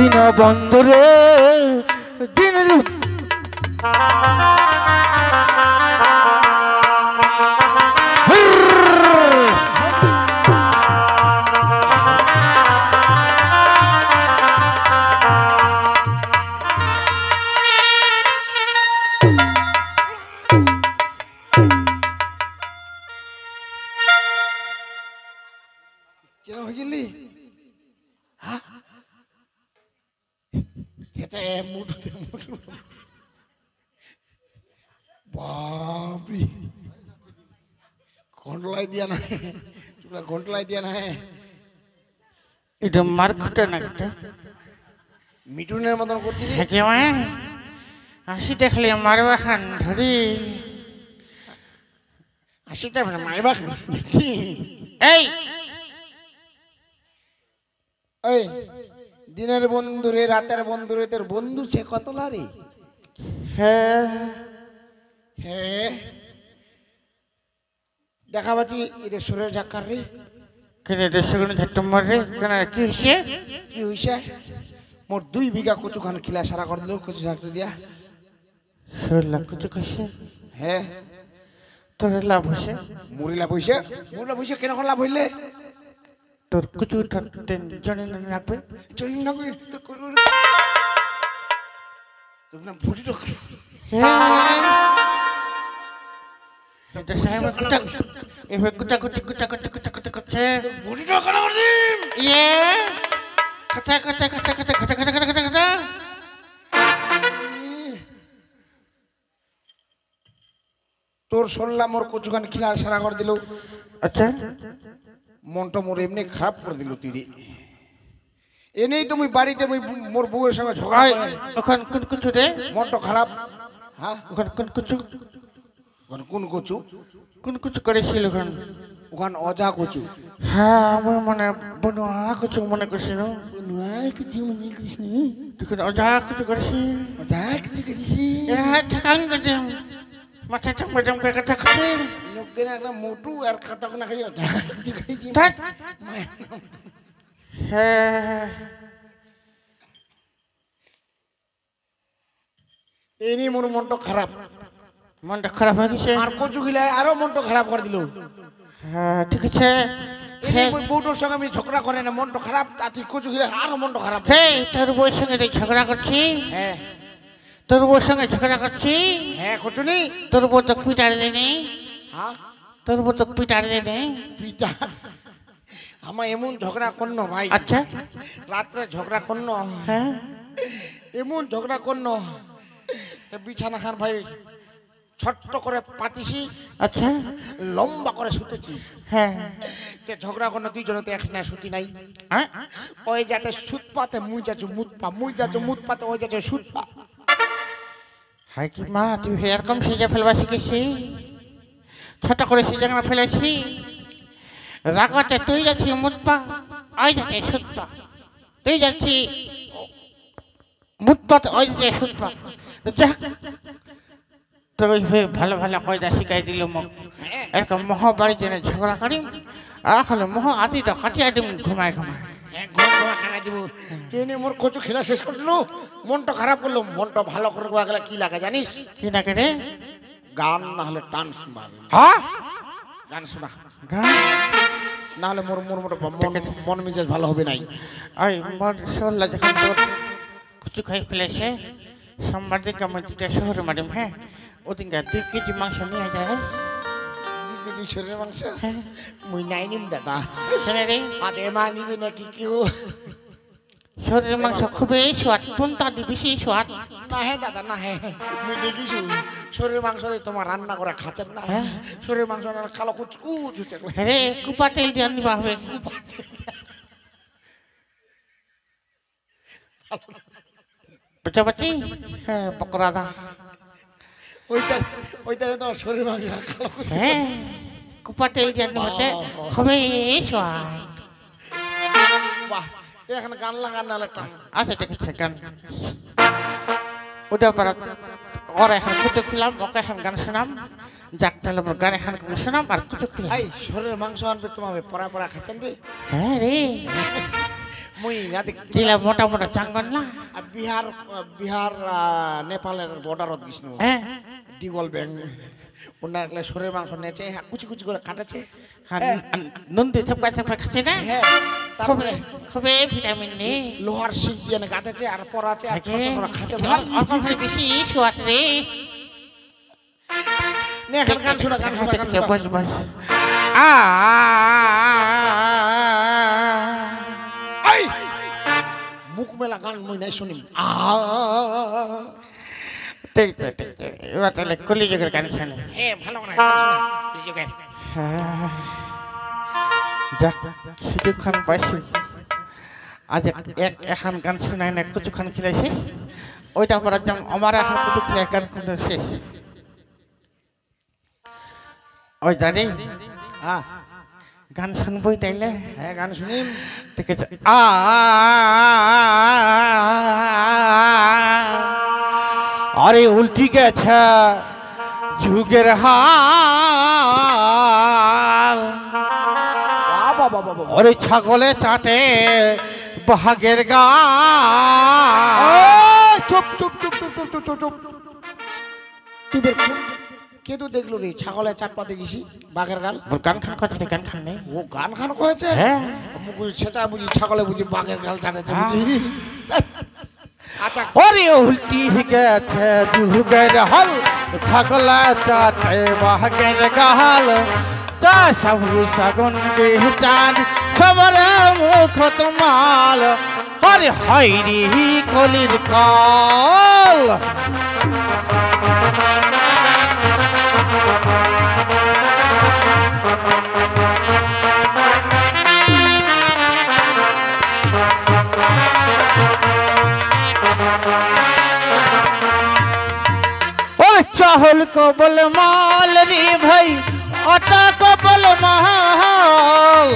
দিন বন্ধুরে দিন बापरी घंटलाई दिया ना तुला घंटलाई दिया ना है এটা মারকুটা না এটা মিঠুনের মতন করছিস থাকে মানে আসি দেখলে মারবা খান ধরি আসিটা মারবা এই এই দিনের বন্ধু রে রাতের বন্ধু রে তোর বন্ধু সে কত লারে হ্যাঁ হ্যাঁ দেখা পাচ্ছি এটা সুরের ঝাক্কার রে কেন এটা সেগুলো ঝাট্টা মারে কেন কি হয়েছে কি হইছে মোর 2 বিঘা কচু খান খিলা সারা করে দিল কচু ঝাকতে দিয়া 16 কত কইছে হ্যাঁ তোর লাভ হইছে মুরিলা পয়সা কেন কোন লাভ হইলে তোর কচু টেন জানে না রাখবে চলি না কই তো করো তোমরা ফুটি তো হ্যাঁ এটা সাহেব কুটা এবে কুটা কুটা ফুটি তো কেন করে দিম ইয়ে কথা তোর শুনলাম মোর কচু খান খিলা সারা করে দিল আচ্ছা মনটা মোর এমনি খারাপ করে দিল তুই রে এনেই তুমি বাড়িতে মোর বউয়ের সঙ্গে ঝগড়া করে ওখান কোন কচু রে মনটা খারাপ হ্যাঁ ওখান কোন কচু কোন কচু করেছিল ওখান ওখান অজা কচু হ্যাঁ আমার মনে বনুয়া কচু মনে করছিল কচু মনে কৃষ্ণ তুই অজা কচু করেছি অজা কচু করেছি ঠাকান করছে মাথাটা ম্যাডাম কথা খাচ্ছে লোকের একটা মোটু আর খাতা না খাই অজা কচু করেছি হ্যাঁ এই নিয়ে মোর মনটা খারাপ হয়ে গেছে আর কচু খিলায় আরো মনটা খারাপ করে দিল হ্যাঁ ঠিক আছে বউটোর সঙ্গে আমি ঝগড়া করে না মনটা খারাপ তুই কচু খিলায় আরো মনটা খারাপ হ্যাঁ তোর বউয়ের সঙ্গে ঝগড়া করছি হ্যাঁ তোর বউয়ের সঙ্গে ঝগড়া করছি হ্যাঁ কচুনি তোর বউ তো পিটার দেনি হ্যাঁ তোর বউ তো পিটার দেনি পিতা আমার এমন ঝগড়া করনো ভাই আচ্ছা রাত্রে ঝগড়া করনো হ্যাঁ এমন ঝগড়া করনো বিছানা খান ভাই ছোট্ট করে পাতিছি আচ্ছা লম্বা করে শুতেছি হ্যাঁ ঝগড়া করনো দুইজনতে একখানে শুতি নাই ওই যাতে সুত পাতে মুই যাচ্ছ মুত পাতে ওই যাচ্ছে সুত পা হাই কি মা তুই এরকম সেজে ফেলবা শিখেছি ছোট করে সেজে না ফেলেছি রাগাতে তুই যাচ্ছি মুতপা ওই যাচ্ছে সুতপা তুই যাচ্ছি মুতপাতে ওই যাচ্ছে সুতপা তো ভালো কয়দা শিখাই দিল মোক এরকম মহ বাড়ি জন্য ঝগড়া করিম আসলে মহ আতিটা কাটিয়ে দিম ঘুমায় মোর কচু খেলা শেষ করে দিল মনটা খারাপ করলো মনটা ভালো করে গেলে কি লাগে জানিস কি লাগে রে গান না হলে টান শোনা হ্যাঁ গান শোনা গান না হলে মোর মোর মন মেজাজ ভালো হবে নাই ওই মোর শোল্লা যখন তোর কচু খাই ফেলেছে সোমবার দিকে আমি দুটা শহরে মারিম হ্যাঁ ওদিনকে 2 কেজি মাংস নিয়ে যায় 2 কেজি শরীরের মাংস মুই নাই নিম দাদা শোনে রে আরে মা নিবি নাকি কেউ শরীরের মাংস খুবই স্বাদ পুনতা দি বেশি স্বাদ না হে দাদা না হে মুই দেখিস শরীরের মাংস তোমার রান্না করে খাচ্ছেন না শরীরের মাংস কালো কুচু রে কুপা তেল দিয়ে আনিবা হবে বুঝতে হ্যাঁ পকোড়া দা ওইটা তোমার শরীর মাংস কালো কুচু হ্যাঁ কুপা তেল দিয়ে আনি হতে খুবই স্বাদ বাহ এখানে গান লাগান না একটা আচ্ছা দেখেছে গান ওটা পারা ওর এখন কুচু খেলাম ওকে এখন গান শোনাম যাক তাহলে আমার গান এখন শোনাম আর কুচু খেলাম শরীরের মাংস আনবে তোমার পড়া খাচ্ছেন রে হ্যাঁ রে মুই নাতে দিলা মোটা মোটা চাঙ্গন না বিহার বিহার নেপালের বর্ডারত গিয়েছিল হ্যাঁ ডিগল ব্যাং ওনা একলা সরের মাংস নেছে কুচি কুচি করে কাটাছে নুন দিয়ে চাপকা চাপকা খাচ্ছে না হ্যাঁ খুবই তারপরে খুবই ভিটামিন নেই লোহার শিক দিয়ে কাটাছে আর পর আছে আর ছোট ছোট খাচ্ছে অল্প করে বেশি সোয়াদ রে নে গান শোনা গান শোনা গান শোনা বস বস এই মুখ মেলা গান মুই নাই শুনি ঠিক তো ঠিক তো এবার তাহলে কলিযুগের গান শোনে হ্যাঁ ভালো করে গান শোনা কলিযুগের যাক কিছুক্ষণ পাইছি আজ এখন গান শোনায় না কিছুক্ষণ খেলেছি ওইটা পরে যেমন আমার এখন কিছু খেলে গান শুনে শেষ ওই জানি হ্যাঁ গান শুনবই তাইলে হ্যাঁ গান শুনি ঠিক আছে আরে উল্টি গেছে যুগের হাল বাবা বাবা বাবা ওরে ছাগলে চাটে বাঘের গা চুপ চুপ চুপ চুপ চুপ চুপ চুপ চুপ তুই বের কে তো দেখলো রে ছাগলের চাটপাতে গেছি বাঘের গাল গান খান কথা গান খান নেই ও গান খান কয়েছে হ্যাঁ ছেঁচা বুঝি ছাগলে বুঝি বাঘের গাল চাটেছে বুঝি আচ্ছা ওরে উল্টি গেছে যুগের হাল ছাগলে চাটে বাঘের গাল তা সাবু সাগন বেহচান সবরে মুখ তোমাল আরে হাইরি কলির কাল चाहल को बल माल रे भाई अटा को बल माल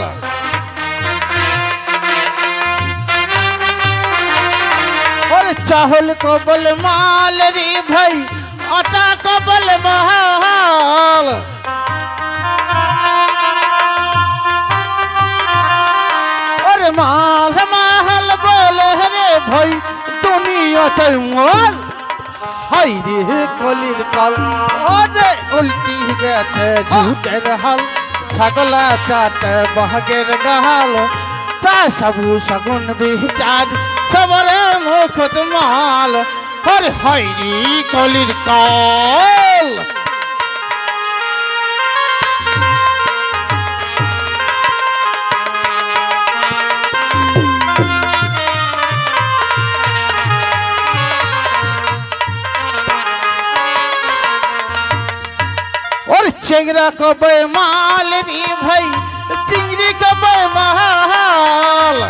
और चाहल को बल माल रे भाई अटा को बल माल और माल माल बोले रे भाई दुनिया माल हाय रे कलिर काल ओरे उल्टी गए झूठेर हाल छगला चाटे बहगेर गाल ता सबू सगुन बिचार सबरे मुखत माल अरे हाय रे कलिर काल चिंगरा को बेमाल रे भाई चिंगरी को बेमाल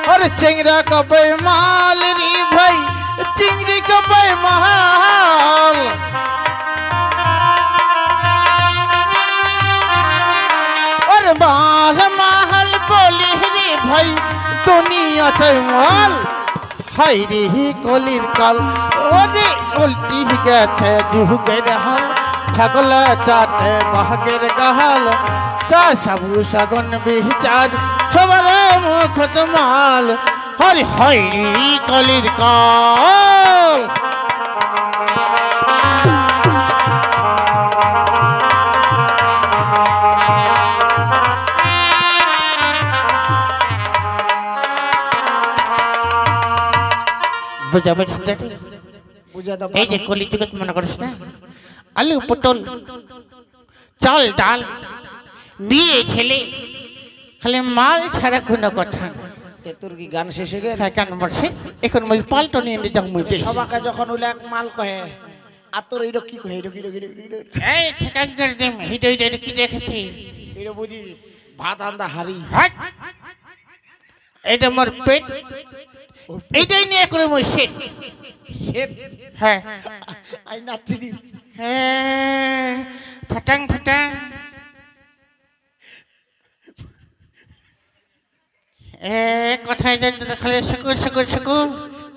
और चिंगरा को बेमाल रे भाई चिंगरी को बेमाल और माल महल बोली रे भाई दुनिया माल हाय रे कलिर काल ओरे उल्टी गए जुगेर हाल छगला चाटे बहगेर गाल ता सबू सगुन बिचार सबरे मुखत माल हरि हाय रे कलिर काल বুঝা পারছিস বুঝা দাও এই যে কলিযুগত মনে করিস না আলু পটল চাল ডাল মেয়ে ছেলে খালি মাল ছাড়া কোনো কথা তোর কি গান শেষ হয়ে গেল কেন বলছে এখন মই পাল্টো নিয়ে যাও মই সবাকে যখন উল্লেখ মাল কহে আর তোর এইটা কি কহে এইটা এই ঠিকান করে দেম হিটো হিটো কি দেখেছি এইটা বুঝি ভাত আন্দা হারি হাট এটা মোর পেট এইটাই নিয়ে করে মই শেট শেপ হ্যাঁ আই নাতি দি হ্যাঁ ফটাং ফটাং কথায় খালি শুকুর শুকুর শুকুর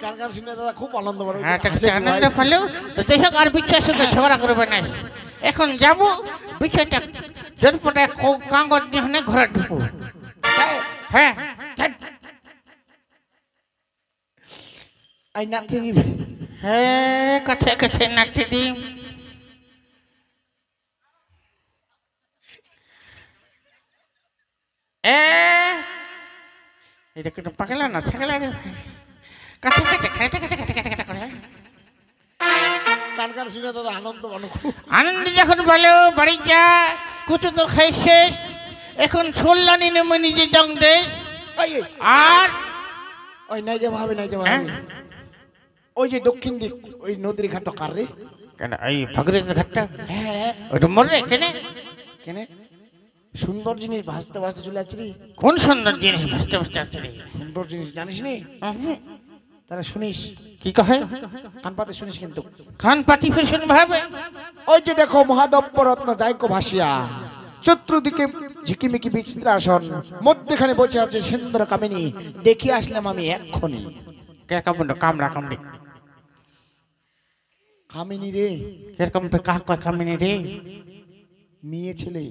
গান গান শুনে দাদা খুব আনন্দ পাবো হ্যাঁ আনন্দ পেলেও তো যাই হোক আর বিশ্বাস ঝগড়া করবে না এখন যাব বিষয়টা চটপটে কাগজ দিয়ে ঘরে ঢুকু। হ্যাঁ আই নাতি দিব হ্যাঁ কাছে কাছে নাচতে দিম। এটা কিন্তু পাকলা না থাকলা রে কাছে কাছে খাইতে কাটে কাটে কাটে কাটে করে গান গান শুনে দাদা আনন্দ আনন্দ যখন বলো বাড়ি যা কুচু তোর খাই শেষ এখন সোল্লানি নেমে নিজে জং দে আর ওই নাই যে ভাবে ওই যে দক্ষিণ দিক ওই নদীর ঘাট কার রে কেন এই ভাগরের ঘাটটা হ্যাঁ ওটা মরে কেনে কেনে সুন্দর জিনিস ভাসতে ভাসতে চলে যাচ্ছে রে কোন সুন্দর জিনিস ভাসতে ভাসতে আসছে রে সুন্দর জিনিস জানিস নি তাহলে শুনিস কি কহে কান পাতে শুনিস কিন্তু খান পাতি ফেশন ভাবে ওই যে দেখো মহাদপ্প রত্ন যাইকো ভাসিয়া চতুর্দিকে ঝিকিমিকি বিচিত্র আসন মধ্যখানে বসে আছে সুন্দর কামিনী দেখি আসলাম আমি এক্ষুনি কিরকম কামড়া কামড়ি কামিনী রে কিরকম তো কাক কয় কামিনী রে মেয়ে ছেলে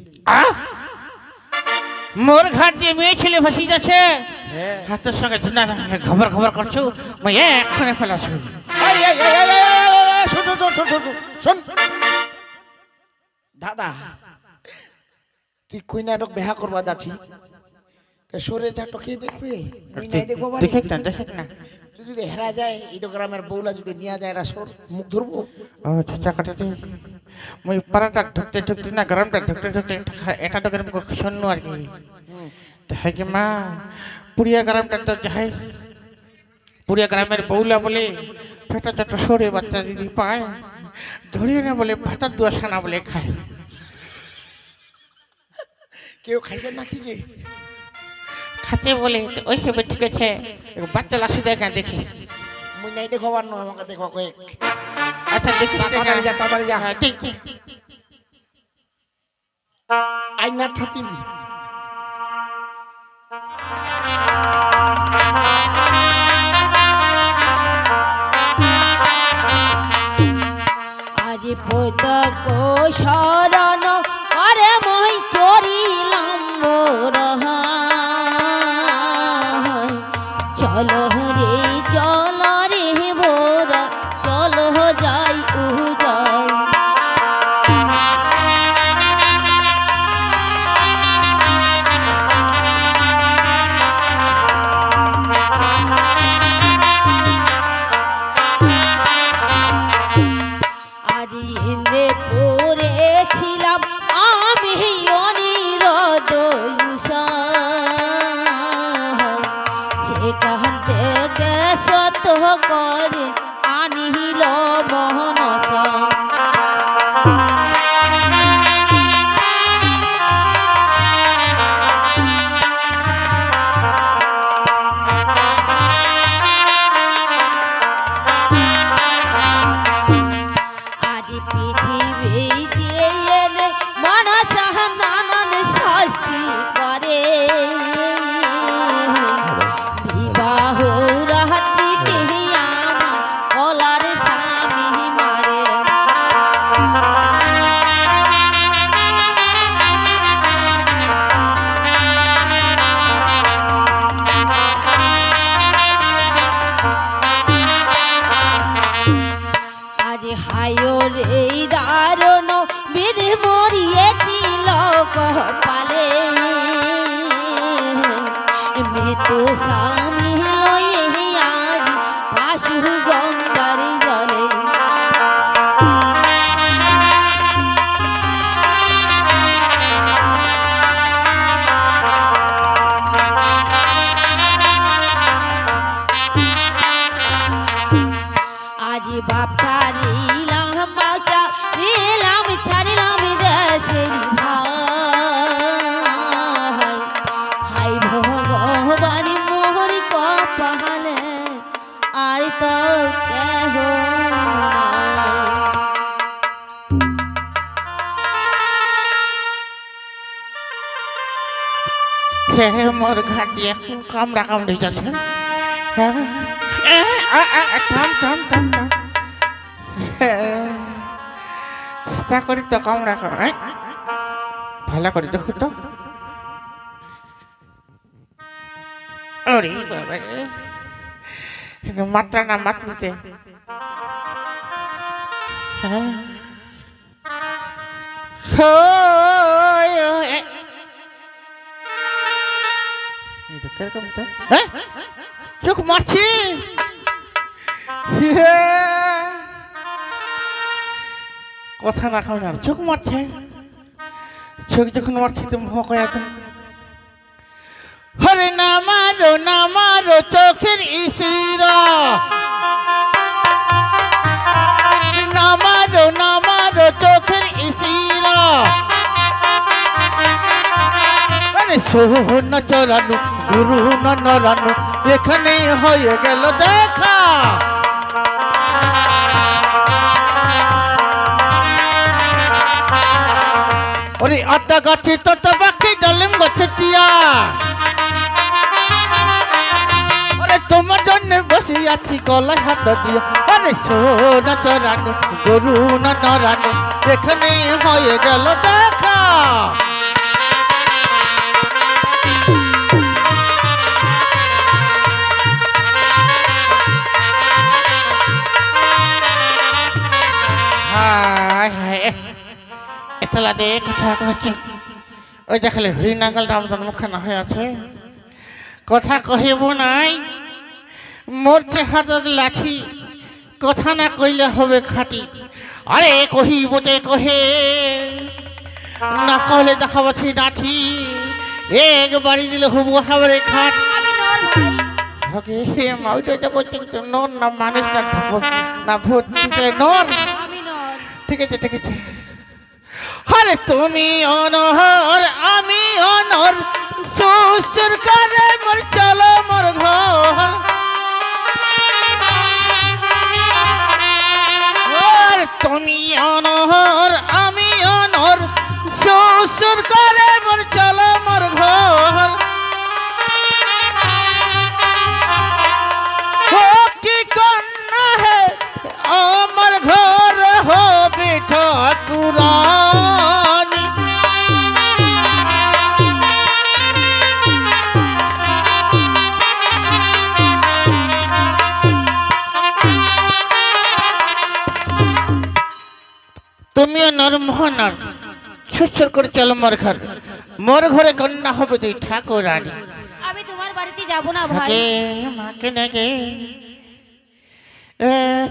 মোর ঘাট দিয়ে মেয়ে ছেলে ভাসি যাচ্ছে হাতের সঙ্গে ঝুনা খবর খবর করছো মই এক্ষুনি ফেলাছো শোন দাদা তুই কই নাটক বেহা করবা যাচ্ছি সরে চাটো খেয়ে দেখবে দেখে না দেখে না তুই যদি হেরা যায় এই গ্রামের বউলা যদি নিয়ে যায় এরা সর মুখ ধরবো ও চাকাটাতে মই পাড়াটা ঢুকতে ঢুকতে না গ্রামটা ঢুকতে ঢুকতে এটা তো গ্রাম শূন্য আর কি হ্যাঁ কি মা পুরিয়া গ্রামটা তো যাই পুরিয়া গ্রামের বউলা বলে ফেটা চাটা সরে বাচ্চা দিদি পায় ধরিয়ে না বলে ভাতার দুয়া সানা বলে খায় কেউ খাইছে নাকি গে খাতে বলে ওই সবে ঠিক আছে বাচ্চা লাসি দেয় না দেখি মুই নাই দেখো আর নয় আমাকে দেখো কয়েক আচ্ছা দেখি তাড়াতাড়ি যা হ্যাঁ ঠিক ঠিক আইনার থাকিম আজি পতক শরণ আরে মই চরিলাম মোরহা চলো রে বোরা চলো যাই উজাই আজি হিন্দে পড়েছিলাম আমি অনিরোধ সেখান থেকে সত করে আনিল মনস আজি পৃথিবীতে এলে মনস নানান শাস্তি করে বিবাহ রাত্রিতে আমার কলার স্বামী মারে আজ হায়ো রে দারুণ বীর মরিয়েছিল কপালে মৃত্যু স্বামী লয়ে আজ পাশু গঙ্গার জলে আজি বাপ ছাড়িলাম বাচ্চা রিলাম ছাড়িলাম দেশের ভাই হাই ভগবান মোহর কপালে আর তো কেহ হে মোর ঘাট দিয়ে কামড়া কামড়ি যাচ্ছে থাম থাম থাম থাম চেষ্টা করি তো কামড়া করে ভালো করে দেখো তো। ওরে বাবা রে, মাত্রা না মাত্রিতে। হ্যাঁ চোখ মারছি, কথা না খাও না, চোখ মারছে। চোখ যখন মারছি তো ভয় এত। হরে নামারো চোখের ইশিরা, নামারো চোখের ইশিরা। আরে সোহন চরানু গুরু নরানু, এখানে হয়ে গেল দেখা। ওরে আতা গাছে ততা পাখি ডালিম গাছে টিয়া, ওরে তোমার জন্য বসে আছি গলায় হাত দিয়া। আরে সোনা চরানু গরু না নরানু, এখানে হয়ে গেল দেখা। এতলা দে কথা কহছ, ওই দেখলে হরিনাঙ্গলটা আমাদের মুখখানা হয়ে আছে। কথা কহিব নাই, মরতে হাতত লাঠি, কথা না কইলে হবে খাটি। আরে কহিব যে কহে, না কহলে দেখাবছি ডাঠি। এক বাড়ি দিলে হবু হাবরে খাট। ওকে মাউটা করছে নর না মানুষ না ভূত নর। ঠিক আছে ঠিক আছে। আরে তুমি অনহর আমি অনর, শ্বশুর কারে মোর চলো মোর ঘর। তুমি অনহর আমি অনর, শ্বশুর কারে মোর চলো মোর ঘর। কি কন্যা হে আমার ঘর হবে ঠাকুরানী। তুমিও নর মোহনার, সুসর করে চলো মোর ঘর। মোর ঘরে কন্যা হবে তুই ঠাকুরানী। আমি তোমার বাড়িতে যাব না ভাই। মাকে নাকি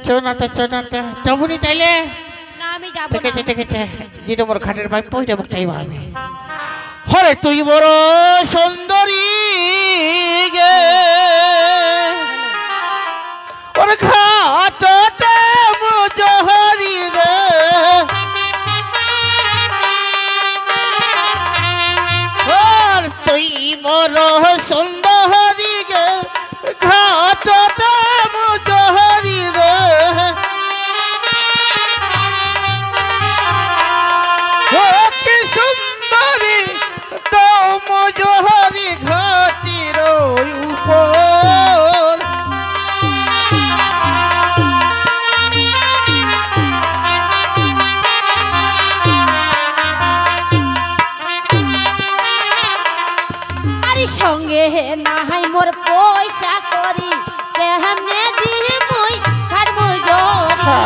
চোনাতে যাবনি চাইলে। না আমি যাব ঠিক আছে না। ঠিক আছে, যেটা মোর খাটের ভাই পয়টা বুক চাইবা আমি। হরে তুই বড় সুন্দরী গে, ওর ঘাটতে মুজহরি রে। ওর তুই বড় সুন্দরী গে, ঘাটতে মুজহরি রে। ও কি সুন্দরী তো মুজহরি ঘাটির উপর। আরে সঙ্গে না হাই মোর পয়সা করি, কেমনে দিহি মই ঘর মজুরি।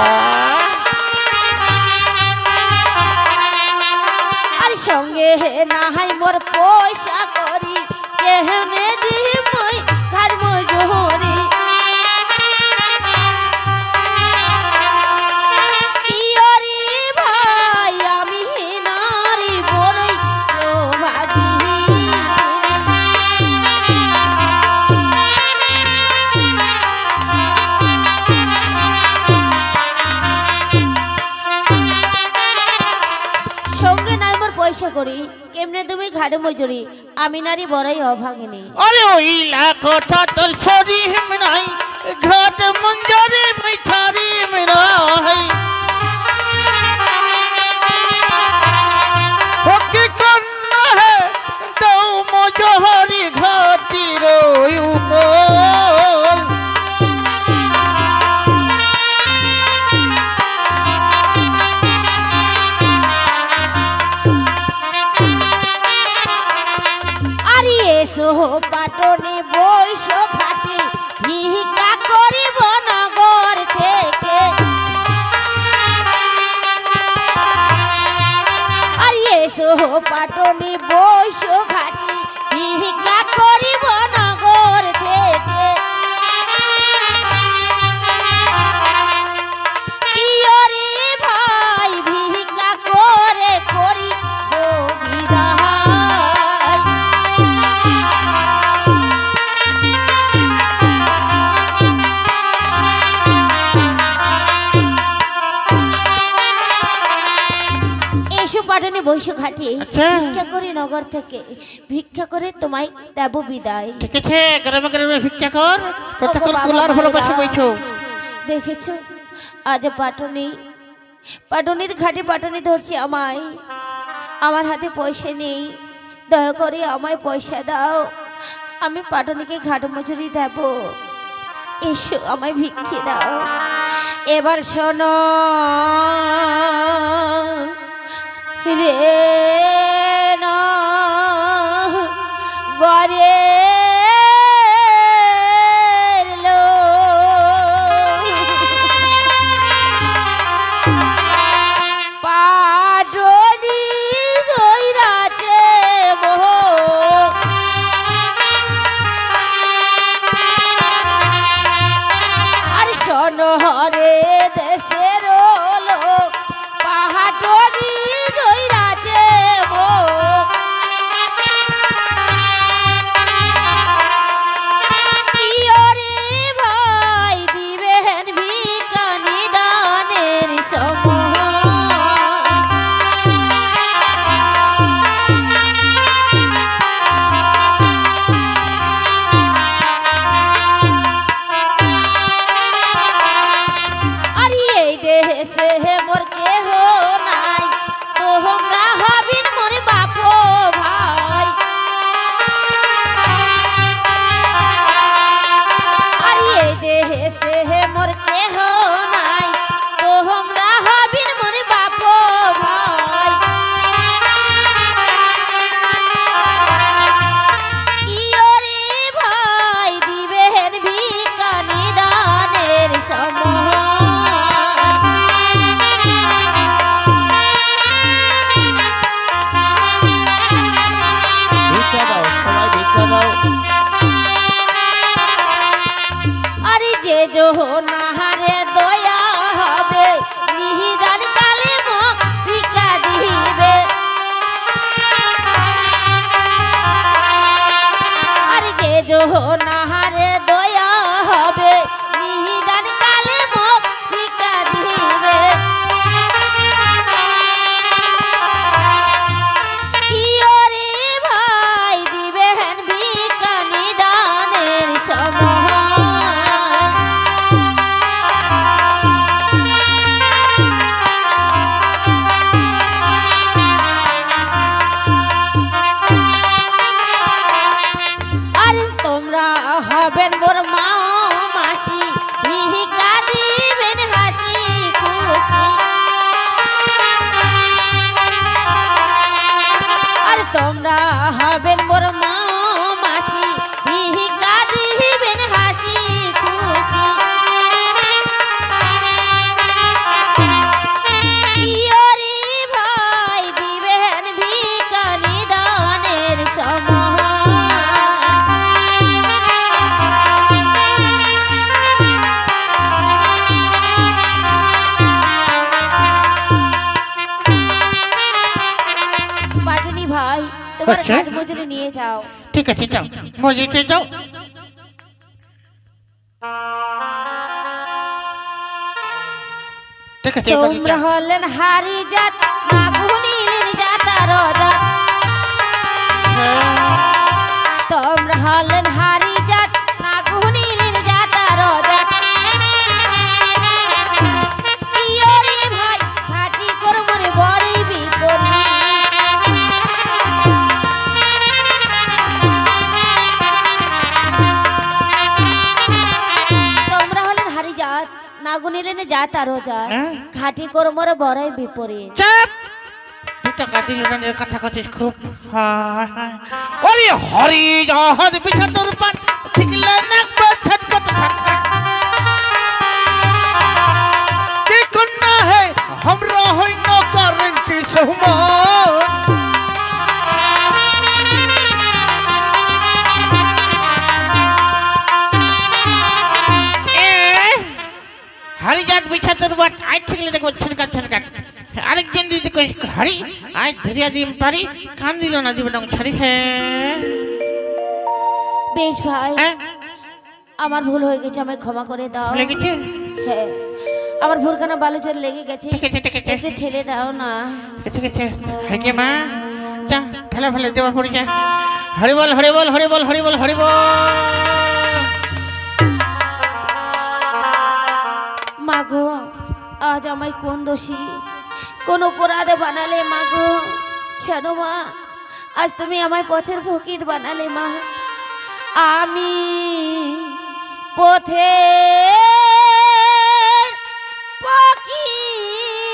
আরে সঙ্গে না হাই মোর পয়সা করি, কেমনে দিহি মই ঘর মজুরি। কি ওরে ভাই আমি নারী বড়ই প্রভাগী। সঙ্গে নাই মোর পয়সা করি, কেমনে তুমি ঘাড়ে মজুরি। আমি নারী বড়ই অভাগিনী। আরে ওই কথা তোর শরীর নাই, ঘাট মঞ্জরে মিঠারি মিরাই। ও কি কন্যা হে তো মুজহরি ঘাটির উপর। পাটনে বৈশ ঘাটে ভিক্ষা করিব নগর থেকে আর এসো পাটনে বৈশ ঘাটে ভিক্ষা করিব নগর থেকে ইয়রে ভাই ভিক্ষা করে করি বিদায় এসো পাটনে বৈশ ঘাটে আচ্ছা। ভিক্ষা করে নগর থেকে ভিক্ষা করে তোমায় দেব বিদায় ঠিক আছে গ্রামে গ্রামে ভিক্ষা কর ওগো তখন বাবা কুলার ভালোবাসি মায়েরা। বইছো দেখেছো আজ পাটনির ঘাটে পাটনি ধরছি আমায় আমার হাতে পয়সা নেই দয়া করে আমায় পয়সা দাও আমি পাটনিকে ঘাট মজুরি দেব এসো আমায় ভিক্ষে দাও এবার শোনো রে না গরে পাটনি রইরাছে মোহ আর শোনহরে দেশের লোক পাহাড়ি রইরাছে মোহ ইয়রে ভাই দিবেন ভিখানি দানের সময় আর এই দেশে মোর কেহ নাই তোমরা হবিন মোর বাপ ভাই আর এই দেশে মোর কেহ নাই তোমরা হবিন মোর বাপ ভাই ইয়রে ভাই দিবেন ভিখানি দানের সময় ভিক্ষা দাও সবাই ভিক্ষা দাও আরে যে নাহারে দয়া হবে নিহিদান কালে মুখ ভিক্ষা দিবে আরে যে নাহারে দয়া হবে নিহিদান কালে মুখ ভিক্ষা দিবে ইয়রে ভাই দিবেন ভিখানি দানের সময় আর তোমরা হবেন মোর মা মাসি ভিক্ষা দিবেন হাসি খুশি আর তোমরা হবেন মোর মা মাসি ভিক্ষা দিবেন হাসি খুশি ইয়রে ভাই দিবেন ভিখানি দানের সময় পাটনি ভাই তোমার আচ্ছা। ঘাট মজুরি নিয়ে যাও ঠিক আছে যাও মসজিদে যাও ঠিক আছে এবারে তোমরা যাও। হলেন হারি জাত মাগুনিলেন জাতার জাত তোমরা হলেন হারি জাত মাগুনিলেন জাতার জাত ইয়রে ভাই ঘাটি কর্মরে বড়ই বিপরীত তোমরা হলেন হারি জাত নাগুনিলেন জাতার জাত হ্যাঁ? ঘাটি কর্মরে বড়ই বিপরীত চুপ তুই টাকা দিল না কথা কছিস খুব ওরে হরি জহর পিছা তোর পান ঠিকলে না কথা কথা দেখুন না হে আমরা হই ন কারেন্টি সহমান हरी जात बिछा तर बात आज ठिकले देखो छनका छनका आरेक दिन दिते कोई हरी आज धरिया दिम पारी कान दिलो ना जीवन छारी है বেশ ভাই আমার ভুল হয়ে গেছে আমায় ক্ষমা করে দাও লেগেছে হ্যাঁ আমার ভুরখানা বালুচর লেগে গেছে ঠিক আছে একটু ঠেলে দাও না ঠিক আছে है के मां जा फला फला देवा पड़ जा हरि बोल हरि बोल हरि बोल हरि बोल हरि बोल মাগো আজ আমায় কোন দোষী কোন অপরাধে বানালে মাগো জানো মা আজ তুমি আমায় পথের ফকির বানালে মা আমি পথে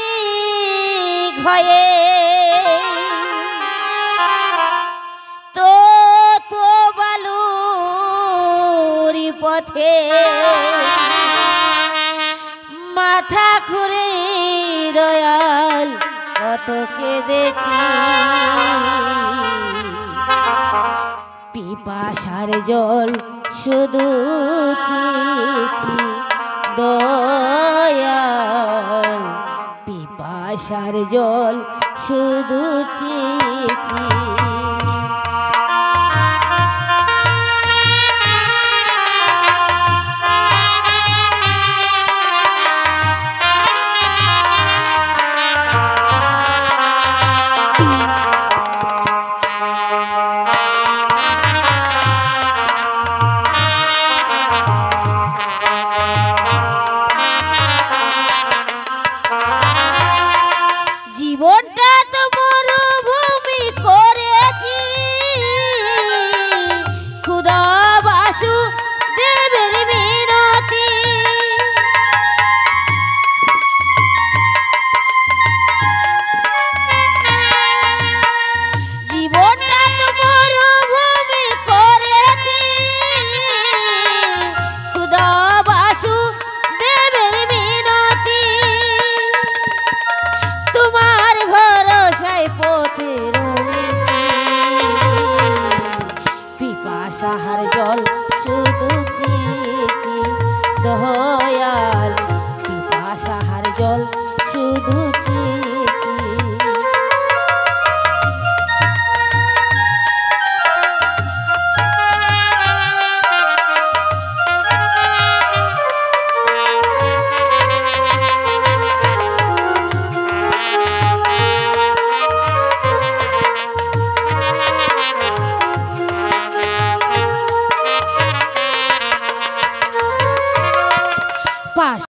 ফকির হয়ে তো তো বালুরি পথে মাথা ঘুরে রয়াল কত কেঁদেছি পিপাসার জল শুধু চেয়েছি দয়াল পিপাসার জল শুধু চেয়েছি জীবনটা তো মরুভূমি করেছি খুদা বাসু দেবের মিনতি জীবনটা তো মরুভূমি করেছি খুদা বাসু দেবের মিনতি তোমার ভরসায় পথে রয়েছি পিপাসাহার